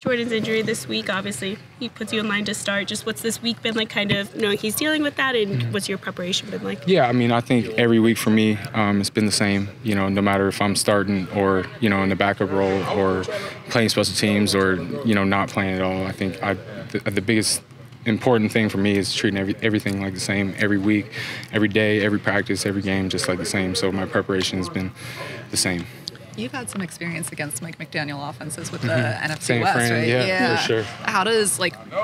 Jordan's injury this week, obviously, he puts you in line to start. Just what's this week been like, kind of knowing he's dealing with that, and what's your preparation been like? Yeah, I mean, I think every week for me, it's been the same. No matter if I'm starting or in the backup role or playing special teams or not playing at all. I think the biggest important thing for me is treating everything like the same every week, every day, every practice, every game, just like the same. So my preparation has been the same. You've had some experience against Mike McDaniel offenses with the NFC West, friend, right? Yeah, for sure.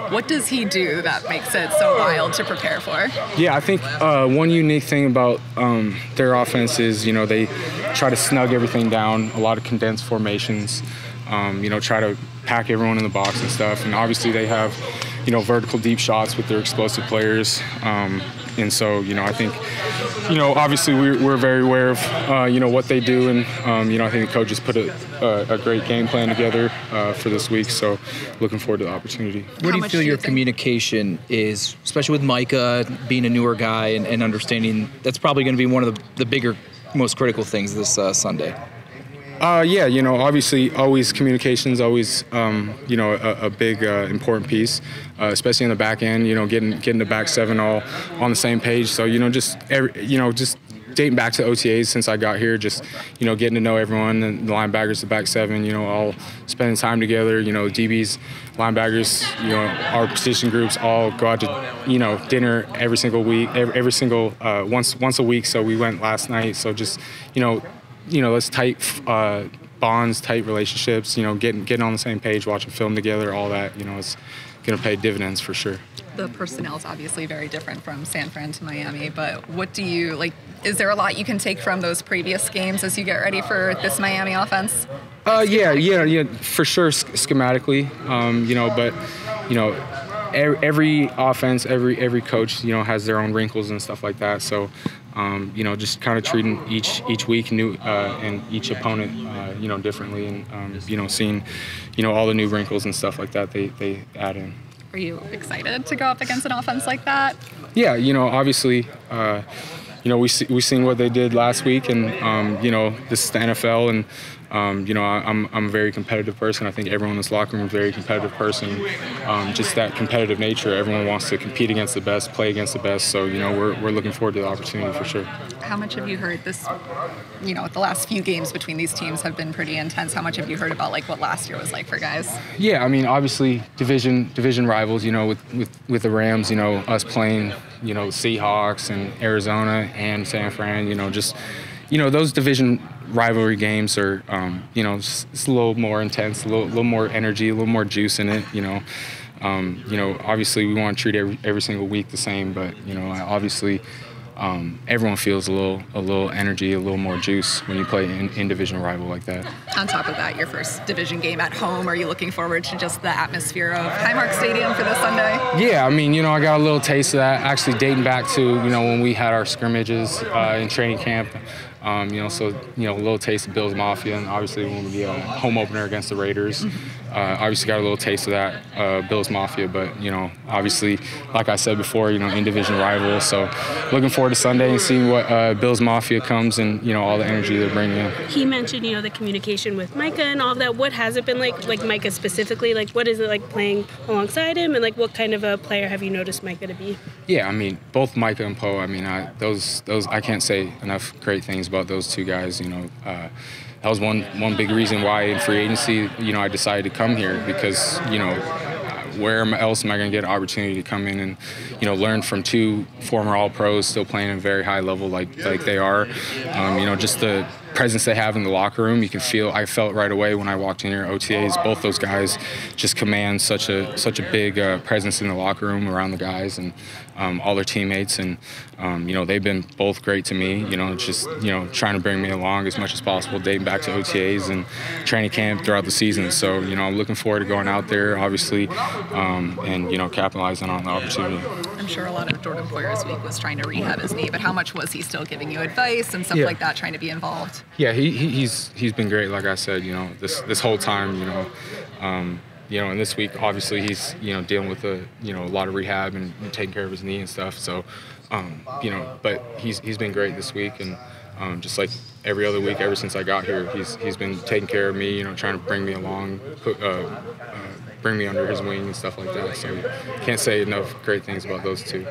What does he do that makes it so wild to prepare for? Yeah, I think one unique thing about their offense is, they try to snug everything down, a lot of condensed formations, try to pack everyone in the box and stuff. And obviously they have, vertical deep shots with their explosive players. And so, I think, obviously we're very aware of, what they do. And, I think the coaches put a great game plan together for this week. So looking forward to the opportunity. Where do you feel your communication is, especially with Micah being a newer guy and understanding that's probably going to be one of the bigger, most critical things this Sunday? Yeah, obviously always communication is always, a big important piece, especially in the back end, getting the back seven all on the same page. So, just dating back to OTAs since I got here, just, getting to know everyone, and the linebackers, the back seven, all spending time together, DBs, linebackers, our position groups all go out to, dinner every single week, every single, once a week. So we went last night. So just, let's tight bonds, tight relationships, getting on the same page, watching film together, all that, it's going to pay dividends for sure. The personnel is obviously very different from San Fran to Miami, but what do you, is there a lot you can take from those previous games as you get ready for this Miami offense? Yeah, for sure schematically, but, every offense, every coach, has their own wrinkles and stuff like that. So, just kind of treating each week new and each opponent, differently, and seeing, all the new wrinkles and stuff like that they add in. Are you excited to go up against an offense like that? Yeah, obviously, we seen what they did last week, and this is the NFL, and I'm a very competitive person. I think everyone in this locker room is a very competitive person. Just that competitive nature. Everyone wants to compete against the best, play against the best. So, we're looking forward to the opportunity for sure. How much have you heard this, the last few games between these teams have been pretty intense. How much have you heard about what last year was like for guys? Yeah, I mean, obviously division rivals, with the Rams, us playing, Seahawks and Arizona and San Fran, those division rivalry games are, it's a little more intense, a little more energy, a little more juice in it, obviously we want to treat every single week the same, but, obviously everyone feels a little energy, a little more juice when you play in division rival like that. On top of that, your first division game at home, are you looking forward to just the atmosphere of Highmark Stadium for this Sunday? Yeah, I mean, I got a little taste of that, actually dating back to, when we had our scrimmages in training camp. So, a little taste of Bills Mafia, and obviously when we a home opener against the Raiders, obviously got a little taste of that, Bills Mafia, but, obviously, like I said before, in division rivals, so looking forward to Sunday and seeing what Bills Mafia comes and, all the energy they're bringing in. He mentioned, the communication with Micah and all of that. What has it been like Micah specifically? What is it like playing alongside him, and what kind of a player have you noticed Micah to be? Yeah, I mean, both Micah and Poe, I mean, those I can't say enough great things about those two guys. That was one big reason why in free agency, I decided to come here, because, where else am I going to get an opportunity to come in and, learn from two former All-Pros still playing at a very high level like they are. Just the presence they have in the locker room, you can feel. I felt right away when I walked in here, OTAs, both those guys just command such a big presence in the locker room around the guys and all their teammates, and they've been both great to me. Just trying to bring me along as much as possible, dating back to OTAs and training camp throughout the season. So I'm looking forward to going out there, obviously, and capitalizing on the opportunity. I'm sure a lot of Jordan Poyer's week was trying to rehab his knee, but how much was he still giving you advice and stuff like that, trying to be involved? Yeah, he's been great. Like I said, this whole time, and this week, obviously, he's dealing with a lot of rehab and taking care of his knee and stuff. So, but he's been great this week, and just like every other week ever since I got here. He's been taking care of me, trying to bring me along, bring me under his wing and stuff like that. So can't say enough great things about those two.